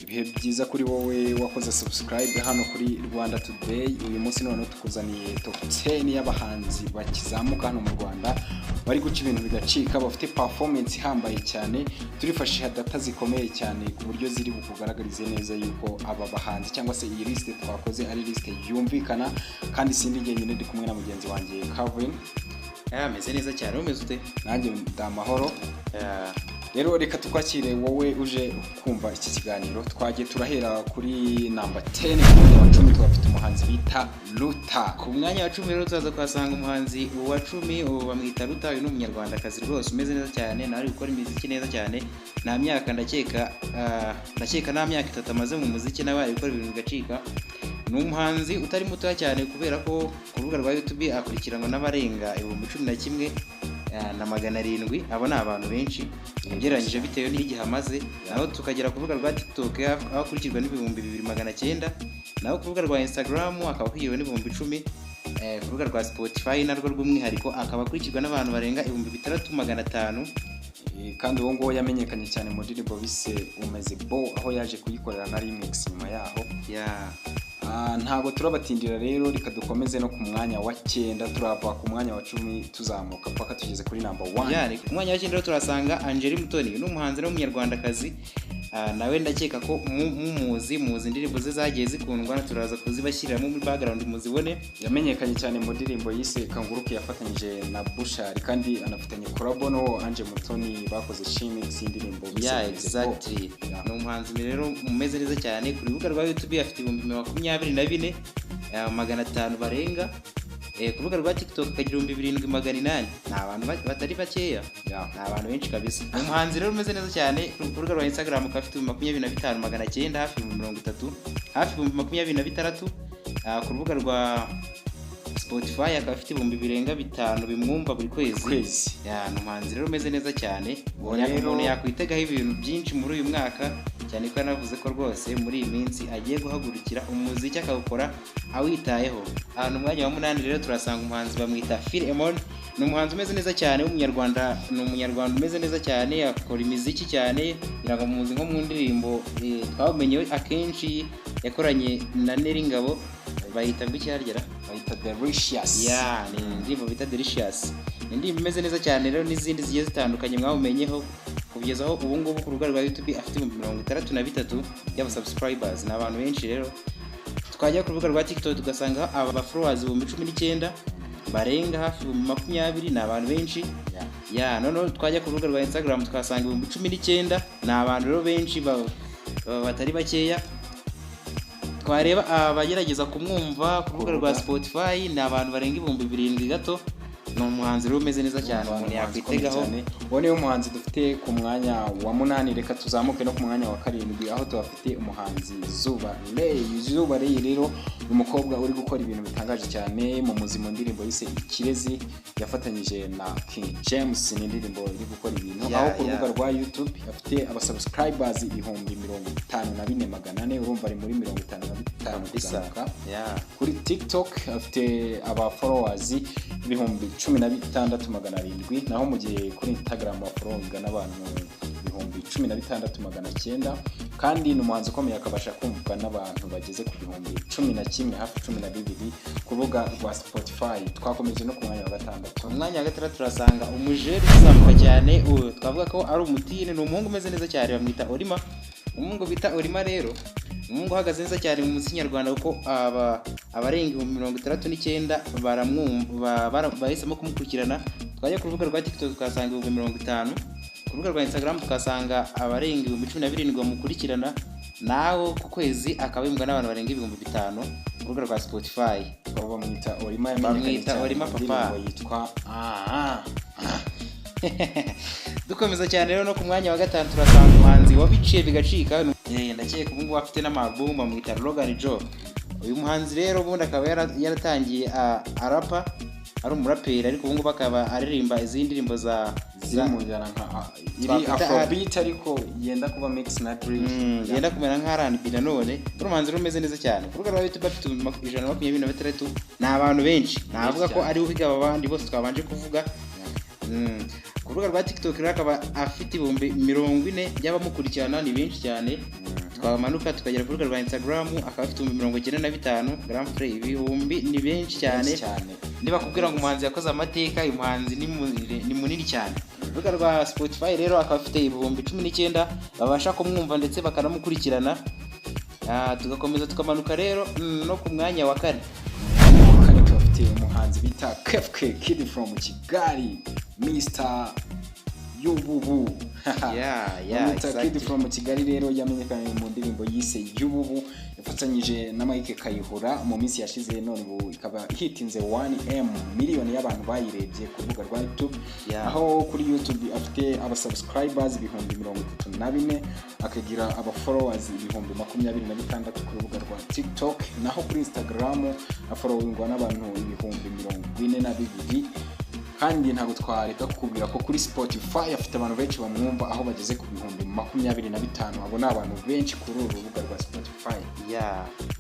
ibihe byiza kuri wowe wakoze subscribe hano kuri Rwanda Today. Uyu munsi none tukuzaniye top 10 y'abahanzi bakizamuka hano mu Rwanda bari guca ibintu bigacika, bafite performance ihambaye cyane. Turifashisha data zikomeye cyane ku buryo ziri bukugaragarize neza yuko aba bahanzi cyangwa se iyi list twakoze ari list yumvikana, kandi sindi njyenyine ndi kumwe na mugenzi wanjye Calvin. Meze neza cyane, umeze ute? Nanjye ndamahoro. Rero reka tukwakire wowe uje kumva iki kiganiro. Twagiye turahera kuri number 10 wa 10 twafite umuhanzi bita Ruta. Ku mwanya wa 10 rero tuzaza kwasanga umuhanzi wa 10 ubu bamwita Ruta, uyu ni umunyarwandakazi rwose umeze neza cyane, nawe gukora imiziki neza cyane. Nta myaka ndakeka nta myaka 3 amaze mu muziki, nawe ari gukora ibintu bigacika. Ni umuhanzi utari muto cyane kubera ko ku rubuga rwa YouTube akurikiranwa n'abarenga 11,000 na 700. Abo ni abantu benshi ugereranyije bitewe n'igihe amaze. Naho tukagera ku rubuga rwa TikTok aho akurikirwa n'ibihumbi 2,900, naho ku rubuga rwa Instagram akaba akurikirwa n'ibihumbi 10, ku rubuga rwa Spotify narwo rw'umwihariko akaba akurikirwa n'abantu barenga 3,500. Kandi uwo ngo yamenyekanye cyane mu ndirimbo bise Umeze Bo, aho yaje kuyikorera na remix nyuma yaho. Ntago turabatindira rero, reka dukomeze no ku mwanya wa 9 turava ku mwanya wa 10 tuzamuka paka tugeze kuri number 1. Ku mwanya wa 9 rero turasanga Angel Mutoni, ni umuhanzi n'umunyarwandakazi. Nawe ndakeka ko muzi indirimbo ze zagiye zikundwa, turaza kuzibashyiramo muri background muzibone. Yamenyekanye cyane mu ndirimbo yise Kanguruke yafatanyije na Bushari, kandi anafatanye collab no Angel Mutoni bakoze remix y'indirimbo bise exactly. Ni umuhanzi rero umeze neza cyane. Ku rubuga rwa YouTube afite 24,500 barenga. Ku rubuga rwa TikTok akagira 7,800. Ni abantu batari bakeya, ni abantu benshi kabisa. Umuhanzi rero umeze neza cyane. Ku rubuga rwa Instagram afite 25,900, hafi 30, hafi 26,000. Ku rubuga rwa Spotify akafite 5,500 bimwumva buri kwezi. Ni umuhanzi rero umeze neza cyane. Umuntu yakwitegaho ibintu byinshi muri uyu mwaka, cyane ko yanavuze ko rwose muri iyi minsi agiye guhagurukira umuziki akawukora awitayeho. Mu mwanya wa 8 rero turasanga umuhanzi bamwita Philemon. Ni umuhanzi umeze neza cyane w'umunyarwanda, ni umunyarwanda umeze neza cyane, akora imiziki cyane, iraga muzi nko mu ndirimbo twamenye akenshi yakoranye na Neringabo, bayita ng'icyargera, bayita Delicious. Ni indirimbo bita Delicious. Indirimbo imeze neza cyane rero, n'izindi zigiye zitandukanye mwawumenyeho. Kugeza aho ubu ngubu ku rubuga rwa YouTube afite 63 y'aba subscribers. Ni abantu benshi rero. Twajya ku rubuga rwa TikTok tugasanga aba followers 19,000 barenga hafi 20,000. Ni abantu benshi. Noneho twajya ku rubuga rwa Instagram tukasanga 19,000. Ni abantu rero benshi batari bakeya. Twareba abagerageza kumwumva ku rubuga rwa Spotify ni abantu barenga 7,000 gato. Ni umuhanzi rero umeze neza cyane, umuntu yakwitegaho. Ubone uyu muhanzi dufite ku mwanya wa 8. Reka tuzamuke no ku mwanya wa 7 aho tubafite umuhanzi Zuba Ray. Rero umukobwa uri gukora ibintu bitangaje cyane mu muzimo, ndirimbo yise Ikirezi yafatanyije na King James. Ni indirimbo iri gukora ibintu, aho ku rubuga rwa YouTube afite aba subscribers 54,400. Urumva ari muri 55 kuzamuka. Kuri TikTok afite aba followers 16,700, naho mu gihe kuri Instagram afollowinga n'abantu 16,900. kandi ni umuhanzi ukomeye, akabasha kumvwa n'abantu bageze ku 11,000 hafi 12 ku rubuga rwa Spotify. Twakomeje no ku mwanya wa 6. Mu mwanya wa 6 turasanga umujeri uzamuka cyane, twavuga ko ari umutine. Ni umuhungu umeze neza cyane, bamwita Orima. Umuhungu bita Orima rero umuhungu uhagaze neza cyane mu muziki nyarwanda, kuko abarenga 69,000 baramwumva, bahisemo kumukurikirana. Twajya ku rubuga rwa TikTok tukasanga 50,000, ku rubuga rwa Instagram tukasanga abarenga 17,000 bamukurikirana, naho ku kwezi akabimbwa n'abantu barenga 5,000 ku rubuga rwa Spotify. Bamwita Orima, bamwita Orima papa, yitwa Dukomeza cyane rero no ku mwanya wa 5 turasanga umuhanzi wabiciye bigacika. Ndakeka ubu ngubu afite n'amabumba, bamwita Logan Joe. Uyu muhanzi rero ubundi akaba yaratangiye arapa, ari umuraperi, ariko ubu ngubu akaba aririmba izindi ndirimbo zimujyana nka iri Afrobeat, ariko yenda kuba mix na drill, yenda kumera nka R&B. Nanone umuhanzi umeze neza cyane. Ku rubuga rwa YouTube afite 123. Ni abantu benshi, navuga ko ari uhiga abandi bose twabanje kuvuga. Ku rubuga rwa TikTok rero akaba afite 40,000 y'abamukurikirana. Ni benshi cyane. twamanuka tukagera ku rubuga rwa Instagram akaba afite 95 Grand Frère ibihumbi ni benshi cyane. Niba kubwira ngo umuhanzi yakoze amateka, uyu muhanzi ni munini cyane. Urubuga rwa Spotify rero akaba afite ibihumbi 19 babasha kumwumva ndetse bakanamukurikirana. Tugakomeza tukamanuka rero no ku mwanya wa kane. Tufite umuhanzi bita KFK Kid from Kigali, Mr. Yububu. Exactly. Kid from Kigali rero yamenyekanye mu ndirimbo yise Yububu yafatanyije na Mike Kayihura mu minsi yashize, none ubu ikaba hitinze 1M miliyoni y'abantu bayirebye ku rubuga rwa YouTube. Aho kuri YouTube afite aba subscribers ibihumbi 34, akagira aba followers ibihumbi 26 ku rubuga rwa TikTok, naho kuri Instagram afollowingwa n'abantu ibihumbi 42. Kandi ntabwo twareka kukubwira ko kuri Spotify afite abantu benshi bamwumva aho bageze ku bihumbi 25. Abo ni abantu benshi kuri uru rubuga rwa Spotify.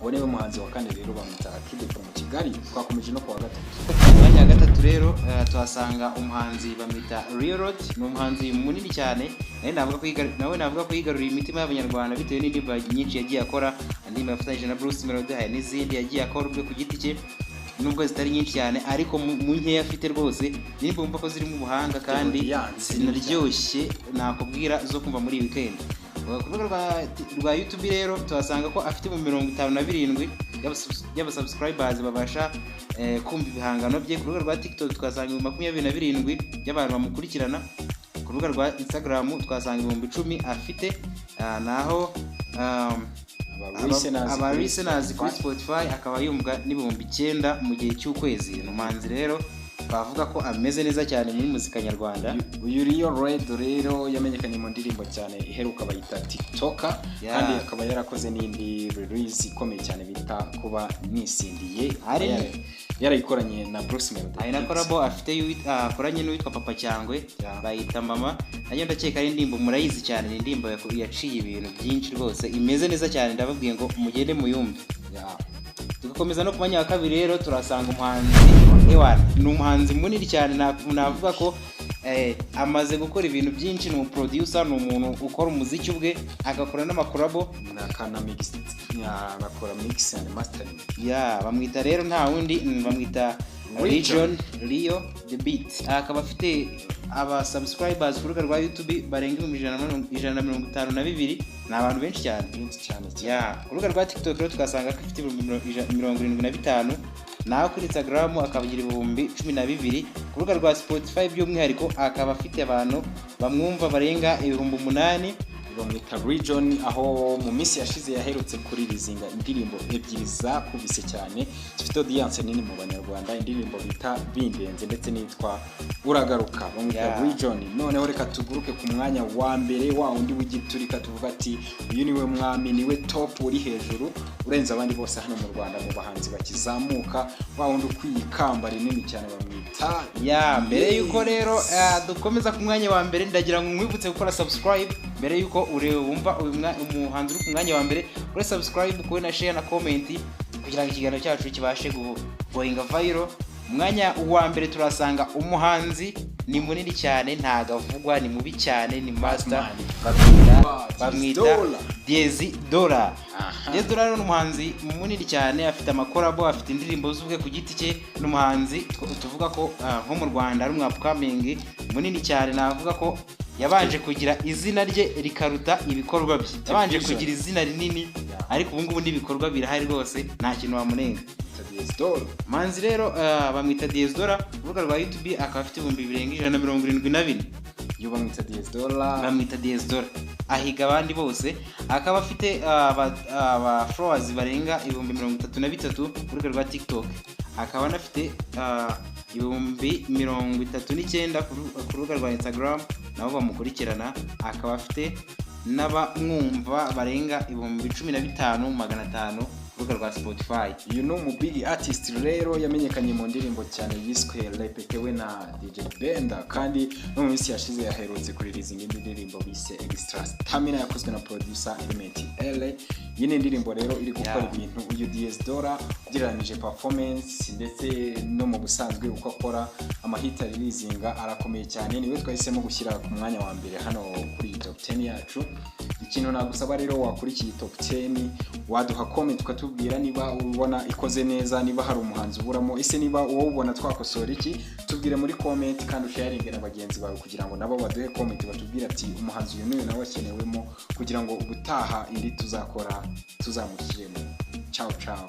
Uwo niwe muhanzi wa kane rero bamwita Kid from Kigali. Twakomeje no kuwa gatatu. Mwanya wa gatatu rero tuhasanga umuhanzi bamwita Real Road. Ni umuhanzi munini cyane, navuga ko yigaruriye imitima y'abanyarwanda bitewe n'indirimbo nyinshi yagiye akora, indirimbo yafatanyije na Bruce Melody, hari n'izindi yagiye akora ubwe ku giti cye nubwo zitari nyinshi cyane, ariko mu nkeya afite rwose indirimbo wumva ko zirimo ubuhanga kandi zinaryoshye nakubwira zo kumva muri weekend. Ku rubuga rwa YouTube rero tuhasanga ko afite mu 57 y'aba subscribers babasha kumva ibihangano bye. Ku rubuga rwa TikTok tukasanga 27 y'abantu bamukurikirana. Ku rubuga rwa Instagram tukasanga 10,000 afite, naho aba listeners kuri Spotify akaba yumva n'ibihumbi 9 mu gihe cy'ukwezi. Umuhanzi rero bavuga ko ameze neza cyane muri muzika nyarwanda. Uyu Real Red rero yamenyekanye mu ndirimbo cyane iheruka bayita TikToker, kandi akaba yarakoze n'indi release ikomeye cyane bita Kuba Nisindiye, yarayikoranye na Bruce Melody. Ari na collabo afite akoranye n'uwitwa Papa Cyangwe bayita Mama. Nanyo ndakeka ari indirimbo murayizi cyane, ni indirimbo yaciye ibintu byinshi rwose, imeze neza cyane, ndababwiye ngo mugende muyumve. Tugakomeza no ku mwanya wa kabiri rero turasanga umuhanzi ni umuhanzi munini cyane, navuga ko amaze gukora ibintu byinshi. Ni umuproducer, ni umuntu ukora umuziki ubwe, agakora n'amakorabo na agakora mix and mastering. Bamwita rero nta wundi, bamwita Rio the Beat. Akaba afite aba subscribers ku rubuga rwa YouTube barenga 152. Ni abantu benshi cyane. Ku rubuga rwa TikTok rero tukasanga ko afite 75, naho kuri Instagram akabagira ibihumbi 12. Ku rubuga rwa Spotify by'umwihariko akaba afite abantu bamwumva barenga ibihumbi 8. Bamwita Region, aho mu minsi yashize yaherutse kuri rizinga indirimbo ebyiri zakubise cyane, zifite audience nini mu banyarwanda, indirimbo bita Bindenze ndetse nitwa Uragaruka. Bamwita Region. Noneho reka tuguruke ku mwanya wa mbere, wa undi w'igiturika tuvuga ati uyu niwe mwami, niwe top uri hejuru urenze abandi bose hano mu Rwanda mu bahanzi bakizamuka, wa undi kwikamba rinini cyane bamwita. Mbere yuko rero dukomeza ku mwanya wa mbere, ndagira ngo mwibutse gukora subscribe mbere yuko wumva umuhanzi uri ku mwanya wa mbere. Kuri subscribe, kuri na share na comment kugira ngo ikiganiro cyacu kibashe going viral. Umwanya wa mbere turasanga umuhanzi ni munini cyane, ntagavugwa, ni mubi cyane, ni master, bamwita Diezdora. Diezdora ni umuhanzi munini cyane, afite amakorabo, afite indirimbo z'ubwe ku giti cye. N'umuhanzi tuvuga ko nko mu Rwanda ari umwapcoming munini cyane, navuga ko yabanje kugira izina rye rikaruta ibikorwa bye. Yabanje kugira izina rinini, ariko ubu ngubu n'ibikorwa birahari rwose, nta kintu wamunenga. Manzi rero bamwita Diezdora. Urubuga rwa YouTube akaba afite 174. Bamwita Diezdora. Bamwita Diezdora. Ahiga abandi bose, akaba afite aba followers barenga 33 ku rubuga rwa TikTok. Akaba anafite 39 ku rubuga rwa Instagram, nabo bamukurikirana. Akaba afite n'abamwumva barenga 15,500 rubuga rwa Spotify. You know mu big artist rero yamenyekanye mu ndirimbo cyane yiswe Repetewe na DJ Benda, kandi no mu minsi yashize yaherutse kuri releasing indirimbo bise Extra Stamina yakozwe na producer Element L. Yine ndirimbo rero iri gukora ibintu uyu Diezdora ugereranije performance ndetse no mu busanzwe uko akora amahita releasinga arakomeye cyane. Niwe twahisemo gushyira ku mwanya wa mbere hano kuri top 10 yacu. ikintu nagusaba rero wakurikiye top 10 waduha comment ukatubwira niba ubona ikoze neza, niba hari umuhanzi uburamo, ese niba wowe ubona twakosora iki, tubwire muri comment kandi usharinge na bagenzi bawe kugira ngo nabo baduhe comment batubwire ati umuhanzi uyu n'uyu nawe akenewemo, kugira ngo ubutaha indi tuzakora tuzamushyiremo. Ciao ciao.